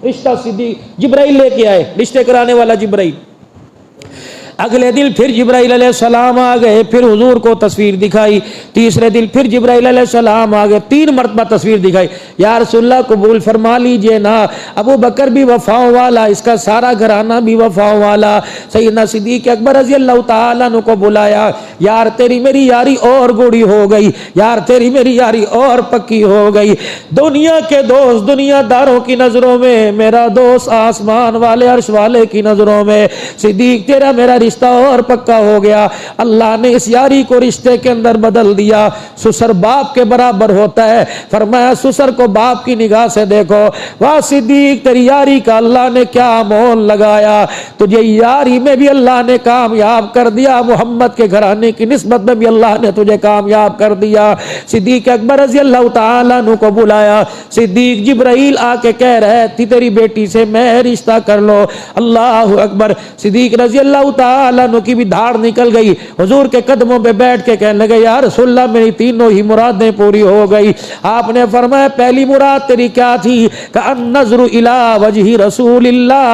رشتہ صدیق جبرائیل لے کے آئے، رشتے کرانے والا جبرائیل۔ اگلے دن پھر جبرائیل علیہ السلام آ گئے، پھر حضور کو تصویر دکھائی۔ تیسرے دن پھر جبرائیل علیہ السلام آ گئے، 3 مرتبہ تصویر دکھائی۔ یا رسول اللہ قبول فرما لیجئے نا، ابو بکر بھی وفاؤں والا، اس کا سارا گھرانہ بھی وفاؤں والا۔ سیدنا صدیق اکبر رضی اللہ تعالیٰ عنہ کو بلایا، یار تیری میری یاری اور گوڑی ہو گئی، یار تیری میری یاری اور پکی ہو گئی۔ دنیا کے دوست دنیا داروں کی نظروں میں، میرا دوست آسمان والے عرش والے کی نظروں میں، صدیق تیرا میرا رشتہ اور پکا ہو گیا۔ اللہ نے اس یاری کو رشتے کے اندر بدل دیا۔ سسر باپ کے برابر ہوتا ہے، فرمایا سسر کو باپ کی نگاہ سے دیکھو۔ واہ صدیق تیری یاری کا اللہ نے کیا مول لگایا، تجھے یاری میں بھی اللہ نے کامیاب کر دیا، محمد کے گھرانے کی نسبت میں بھی اللہ نے تجھے کامیاب کر دیا۔ صدیق اکبر رضی اللہ تعالیٰ عنہ کو بلایا۔ صدیق جبرائیل آ کے کہہ رہے تھی تیری بیٹی سے میں رشتہ کر لو۔ اللہ اکبر۔ صدیق رضی اللہ تعالیٰ عنہ کی بھی دھاڑ نکل گئی، حضور کے قدموں پہ بیٹھ کے کہنے لگے یا رسول اللہ میری تینوں ہی مرادیں پوری ہو گئی۔ آپ نے فرمایا پہلی مراد تیری کیا تھی؟ کہ النظر الی وجہ رسول اللہ،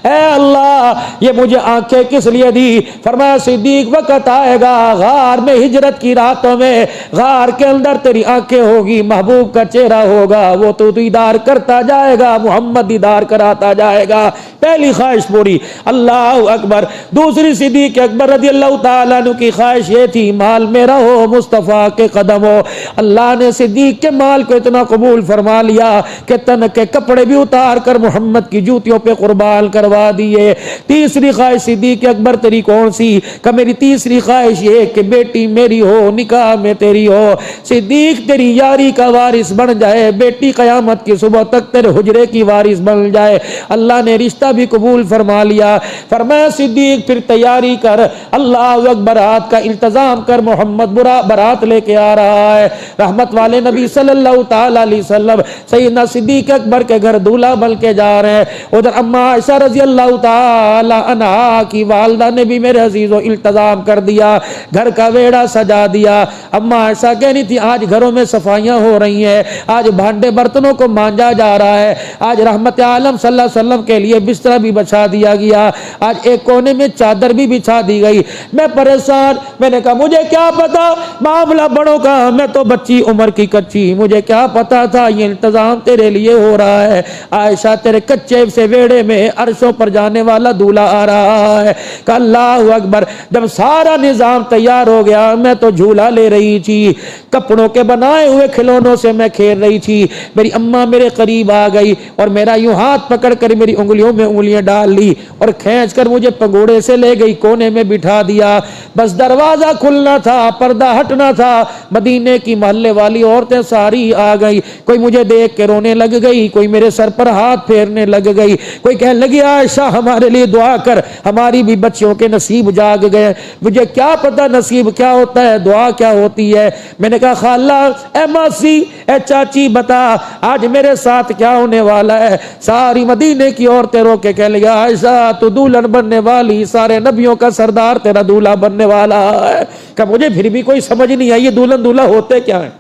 اے اللہ یہ مجھے آنکھیں کس لیے دی؟ فرمایا صدیق وقت آئے گا غار میں ہجرت کی راتوں میں، غار کے اندر تیری آنکھیں ہوگی، محبوب کا چہرہ ہوگا، وہ تو دیدار کرتا جائے گا، محمد دیدار کراتا جائے گا۔ پہلی خواہش پوری، اللہ اکبر۔ دوسری صدیق اکبر رضی اللہ تعالیٰ عنہ کی خواہش یہ تھی مال میرا ہو، مصطفیٰ کے قدم ہو۔ اللہ نے صدیق کے مال کو اتنا قبول فرما لیا کہ تن کے کپڑے بھی اتار کر محمد کی جوتیوں پہ قربان کروا دیے۔ تیسری خواہش صدیق اکبر تیری کون سی؟ کہ میری تیسری خواہش یہ کہ بیٹی میری ہو، نکاح میں تیری ہو، صدیق تیری یاری کا وارث بن جائے، بیٹی قیامت کی صبح تک تیرے حجرے کی وارث بن جائے۔ اللہ نے رشتہ بھی قبول فرما لیا۔ فرمایا صدیق پھر تیاری کر، اللہ اکبر، برات کا التزام کر، محمد برات لے کے آ رہا ہے۔ رحمت والے نبی صلی اللہ تعالی علیہ وسلم سیدنا صدیق اکبر کے گھر دولہا بن کے جا رہے ہیں۔ ادھر اما عائشہ رضی اللہ تعالی عنہا کی والدہ نے بھی میرے عزیزو التزام کر دیا، گھر کا ویڑا سجا دیا۔ اما عائشہ کہنی تھی آج گھروں میں صفائیاں ہو رہی ہیں، آج بھانڈے برتنوں کو مانجا جا رہا ہے، آج رحمت عالم صلی اللہ علیہ وسلم کے لیے بستر بھی بچھا دیا گیا، آج ایک کونے میں چادر بھی بچھا دی گئی۔ میں پریشان، میں نے کہا مجھے کیا پتا معاملہ بڑوں کا، میں تو بچی عمر کی کچی، مجھے کیا پتا تھا یہ انتظام تیرے لیے ہو رہا ہے۔ عائشہ تیرے کچے سے ویڑے میں عرشوں پر جانے والا دولہا آ رہا ہے۔ کہ اللہ اکبر، جب سارا نظام تیار ہو گیا میں تو جھولا لے رہی تھی، کپڑوں کے بنائے ہوئے کھلونوں سے میں کھیل رہی تھی، میری اماں میرے قریب آ گئی اور میرا یوں ہاتھ پکڑ کر میری انگلیوں میں انگلیاں ڈال لی اور کھینچ کر مجھے پگوڑے سے لے گئی، کونے میں بٹھا دیا۔ بس دروازہ کھلنا تھا، پردہ ہٹنا تھا، مدینے کی محلے والی عورتیں ساری آ گئی، کوئی مجھے دیکھ کے رونے لگ گئی، کوئی میرے سر پر ہاتھ پھیرنے لگ گئی، کوئی کہنے لگی عائشہ ہمارے لیے دعا کر، ہماری بھی بچیوں کے نصیب جاگ گئے۔ مجھے کیا پتا نصیب کیا ہوتا ہے، دعا کیا ہوتی ہے۔ میں نے کہا خالہ، اے ماسی، اے چاچی، بتا آج میرے ساتھ کیا ہونے والا ہے۔ ساری مدینے کی عورتیں رو کے کہنے لگی عائشہ تو دلہن بننے والی، سارے نبیوں کا سردار تیرا دولہا بننے والا ہے۔ کہ مجھے پھر بھی کوئی سمجھ نہیں آئی یہ دلہن دولہا ہوتے کیا ہیں۔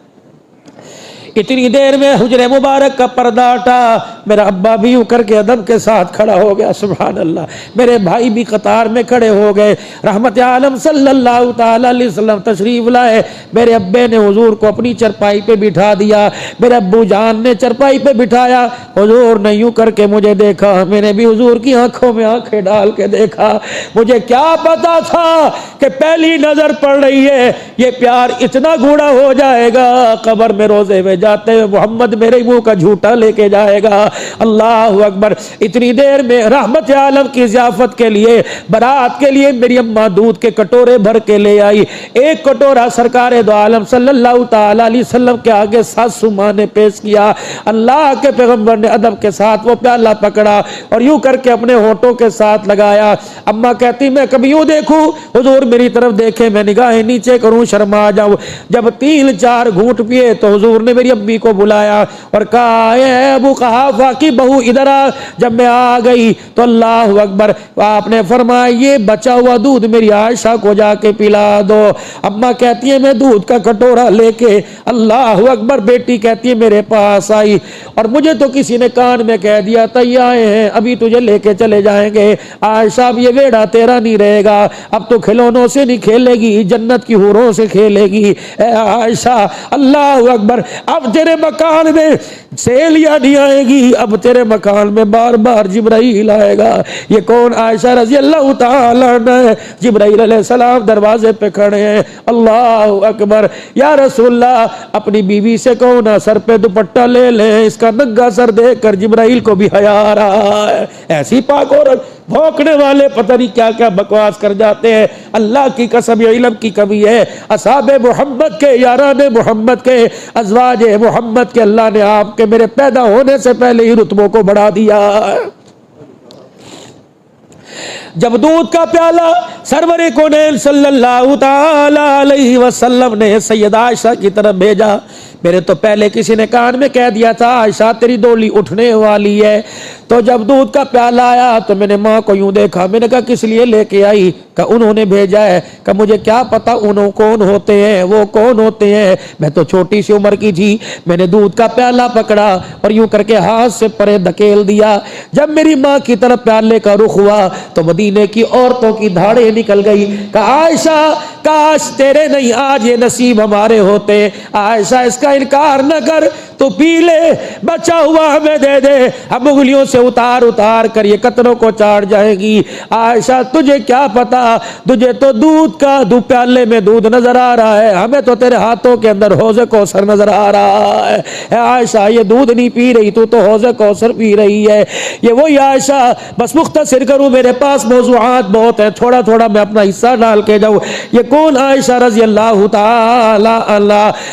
اتنی دیر میں حجرے مبارک کا پردہ ہٹا، میرا ابا بھی یوں کر کے ادب کے ساتھ کھڑا ہو گیا، سبحان اللہ، میرے بھائی بھی قطار میں کھڑے ہو گئے۔ رحمت عالم صلی اللہ تعالی علیہ وسلم تشریف لائے، میرے ابے نے حضور کو اپنی چرپائی پہ بٹھا دیا، میرے ابو جان نے چرپائی پہ بٹھایا، حضور نے یوں کر کے مجھے دیکھا، میں نے بھی حضور کی آنکھوں میں آنکھیں ڈال کے دیکھا۔ مجھے کیا پتا تھا کہ پہلی نظر پڑ رہی ہے یہ پیار اتنا گھوڑا ہو جائے گا، قبر میں روزے میں جاتے ہوئے محمد میرے منہ کا جھوٹا لے کے جائے گا۔ اللہ اکبر۔ اتنی دیر میں رحمت عالم کی ضیافت کے لیے، برات کے لیے میری اماں دودھ کے کٹورے بھر کے لے آئی۔ ایک کٹورا سرکار دو عالم صلی اللہ تعالی علیہ وسلم کے آگے ساسو ماں نے پیش کیا۔ اللہ کے پیغمبر نے ادب کے ساتھ وہ پیالہ پکڑا اور یوں کر کے اپنے ہونٹوں کے ساتھ لگایا۔ اماں کہتی میں کبھی یوں دیکھوں، حضور میری طرف دیکھے، میں نگاہیں نیچے کروں شرما جاؤں۔ جب 3-4 گھونٹ پیے تو حضور نے میری امی کو بلایا اور کہا اے ابو قحافہ، عائشہ کی بہو ادھر آ. جب میں آ گئی تو اللہ اکبر آپ نے فرمایا یہ بچا ہوا دودھ میری عائشہ کو جا کے پلا دو. اماں کہتی ہے میں دودھ کا کٹورا لے کے اللہ اکبر بیٹی کہتی ہے میرے پاس آئی اور مجھے تو کسی نے کان میں کہہ دیا تھا یہ آئے ہیں ابھی تجھے لے کے چلے جائیں گے عائشہ اب یہ ویڑا تیرا نہیں رہے گا اب تو کھلونوں سے نہیں کھیلے گی جنت کی حوروں سے کھیلے گی. اے عائشہ اللہ اکبر اب تیرے مکان میں سیلیاں نہیں آئے گی اب تیرے مکان میں بار بار جبرائیل آئے گا. یہ کون عائشہ رضی اللہ تعالی عنہ ہے. جبرائیل علیہ السلام دروازے پہ کھڑے ہیں. اللہ اکبر یا رسول اللہ اپنی بیوی سے کہو نا سر پہ دوپٹہ لے لیں اس کا ننگا سر دیکھ کر جبرائیل کو بھی حیا آ رہا ہے. ایسی پاک عورت بھونکنے والے پتہ نہیں کیا کیا بکواس کر جاتے ہیں. اللہ کی قسم علم کی کمی ہے. اصحاب محمد کے یاران محمد کے ازواج محمد کے اللہ نے آپ کے میرے پیدا ہونے سے پہلے ہی رتبوں کو بڑھا دیا. جب دودھ کا پیالہ سرور کونین صلی اللہ تعالی علیہ وسلم نے سیدہ عائشہ کی طرف بھیجا میرے تو پہلے کسی نے کان میں کہہ دیا تھا عائشہ تیری ڈولی اٹھنے والی ہے. تو جب دودھ کا پیالہ آیا تو میں نے ماں کو یوں دیکھا میں نے کہا کس لیے لے کے آئی کہ انہوں نے بھیجا ہے. کہ مجھے کیا پتا انہوں کون ہوتے ہیں وہ کون ہوتے ہیں میں تو چھوٹی سی عمر کی تھی. میں نے دودھ کا پیالہ پکڑا اور یوں کر کے ہاتھ سے پرے دھکیل دیا. جب میری ماں کی طرف پیالے کا رخ ہوا تو مدینے کی عورتوں کی دھاڑیں نکل گئی کہ عائشہ کاش تیرے نہیں آج یہ نصیب ہمارے ہوتے. عائشہ اس کا انکار نہ کر تو پی لے بچا ہوا ہمیں دے دے ہم انگلیوں سے اتار اتار کر یہ قطروں کو چاٹ جائے گی. عائشہ تجھے کیا پتا تجھے تو دودھ کا دو پیالے میں دودھ نظر آ رہا ہے ہمیں تو تیرے ہاتھوں کے اندر حوض کوثر نظر آ رہا ہے. اے عائشہ یہ دودھ نہیں پی رہی تو حوض کوثر پی رہی ہے. یہ وہی عائشہ بس مختصر کروں میرے پاس موضوعات بہت ہیں تھوڑا تھوڑا میں اپنا حصہ ڈال کے جاؤں. یہ کون عائشہ رضی اللہ تعالی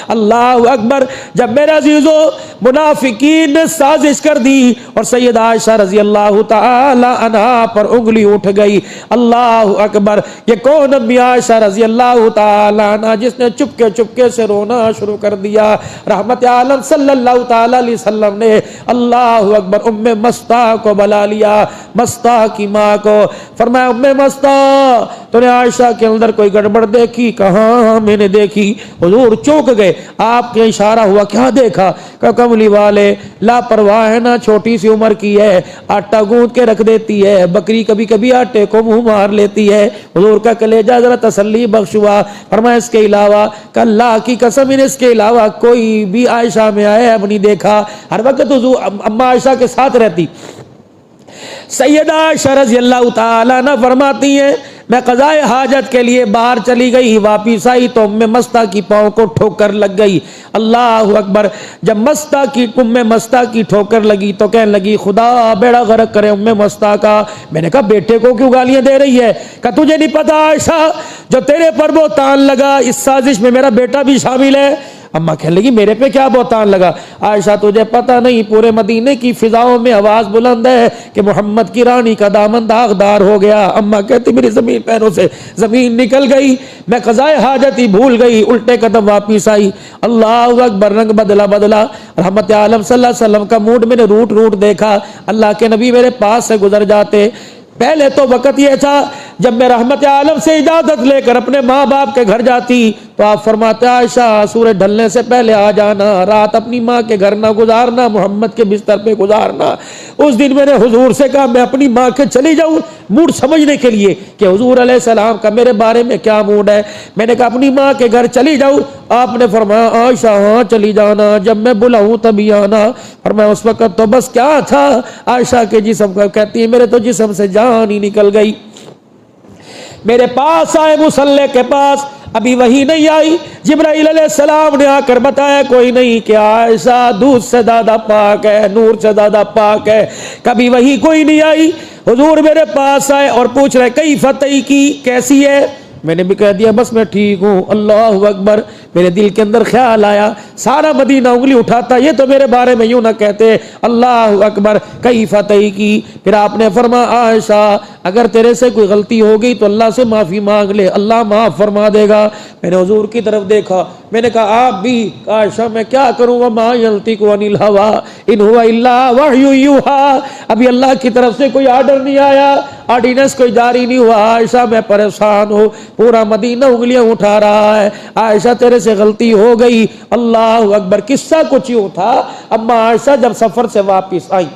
اللہ اکبر. جب میرا عزیزو منافقین نے سازش کر دی اور سیدہ عائشہ رضی اللہ تعالی عنہا پر انگلی اٹھ گئی. اللہ اکبر. یہ کون امی عائشہ رضی اللہ تعالی عنہا جس نے چپکے سے رونا شروع کر دیا. رحمت عالم صلی اللہ تعالی علیہ وسلم نے اللہ اکبر ام مستہ کو بلا لیا مستہ کی ماں کو. فرمایا ام مستہ تو نے عائشہ کے اندر کوئی گڑبڑ دیکھی؟ کہاں میں نے دیکھی. حضور چونک گئے. آپ کے اشارہ ہوا کیا دیکھا؟ کہ کملی والے لاپرواہ ہے نا چھوٹی سی عمر کی ہے آٹا گوندھ کے رکھ دیتی ہے بکری کبھی کبھی آٹے کو منہ مار لیتی ہے. حضور کا کلیجہ ذرا تسلی بخش ہوا. فرمایا اس کے علاوہ کہ اللہ کی قسم اس کے علاوہ کوئی بھی عائشہ میں آئے اب نہیں دیکھا. ہر وقت حضور اما عائشہ کے ساتھ رہتی. سیدہ عائشہ رضی اللہ تعالی عنہ فرماتی ہیں میں قضائے حاجت کے لیے باہر چلی گئی واپس آئی تو ام مستہ کی پاؤں کو ٹھوکر لگ گئی. اللہ اکبر. جب ام مستہ کی ٹھوکر لگی تو کہنے لگی خدا بیڑا غرق کرے ام مستہ کا. میں نے کہا بیٹے کو کیوں گالیاں دے رہی ہے؟ کہ تجھے نہیں پتا عائشہ جو تیرے پر بہتان لگا اس سازش میں میرا بیٹا بھی شامل ہے. اماں کہنے لگی میرے پہ کیا بہتان لگا؟ عائشہ تجھے پتہ نہیں پورے مدینے کی فضاؤں میں آواز بلند ہے کہ محمد کی رانی کا دامن داغدار ہو گیا. اماں کہتی میری زمین پیروں سے زمین نکل گئی میں قضائے حاجت ہی بھول گئی الٹے قدم واپس آئی. اللہ اکبر. رنگ بدلا. رحمت عالم صلی اللہ علیہ وسلم کا موڈ میں نے روٹ دیکھا. اللہ کے نبی میرے پاس سے گزر جاتے. پہلے تو وقت یہ تھا جب میں رحمت عالم سے اجازت لے کر اپنے ماں باپ کے گھر جاتی تو آپ فرماتے عائشہ سورج ڈھلنے سے پہلے آ جانا رات اپنی ماں کے گھر نہ گزارنا محمد کے بستر پہ گزارنا. اس دن میں نے حضور سے کہا میں اپنی ماں کے چلی جاؤں موڈ سمجھنے کے لیے کہ حضور علیہ السلام کا میرے بارے میں کیا موڈ ہے. میں نے کہا اپنی ماں کے گھر چلی جاؤں. آپ نے فرمایا عائشہ ہاں چلی جانا جب میں بلاؤں تبھی آنا. فرمایا اس وقت تو بس کیا تھا عائشہ کے جسم کا کہتی ہے میرے تو جسم سے جان ہی نکل گئی. میرے پاس آئے مصلی کے پاس ابھی وہی نہیں آئی. جبرائیل علیہ السلام نے آ کر بتایا کوئی نہیں کہ عائشہ دودھ سے زیادہ پاک ہے نور سے زیادہ پاک ہے. کبھی وہی کوئی نہیں آئی. حضور میرے پاس آئے اور پوچھ رہے کئی فتح کی کیسی ہے. میں نے بھی کہہ دیا بس میں ٹھیک ہوں۔ اللہ اکبر، میرے دل کے اندر خیال آیا، سارا مدینہ انگلی اٹھاتا، یہ تو میرے بارے میں یوں نہ کہتے۔ اللہ اکبر، کئی فتح کی۔ پھر آپ نے فرمایا عائشہ اگر تیرے سے کوئی غلطی ہو گئی تو اللہ سے معافی مانگ لے، اللہ معاف فرما دے گا۔ میں نے حضور کی طرف دیکھا، میں نے کہا آپ بھی؟ عائشہ میں کیا کروں، وما ینطق عن الہوی ان هو الا وحی یوحی، ابھی اللہ کی طرف سے کوئی آرڈر نہیں آیا، آرڈیننس کوئی جاری نہیں ہوا۔ عائشہ میں پریشان ہوں، پورا مدینہ انگلیاں اٹھا رہا ہے، عائشہ تیرے سے غلطی ہو گئی۔ اللہ اکبر، قصہ کچھ یوں تھا، اما عائشہ جب سفر سے واپس آئی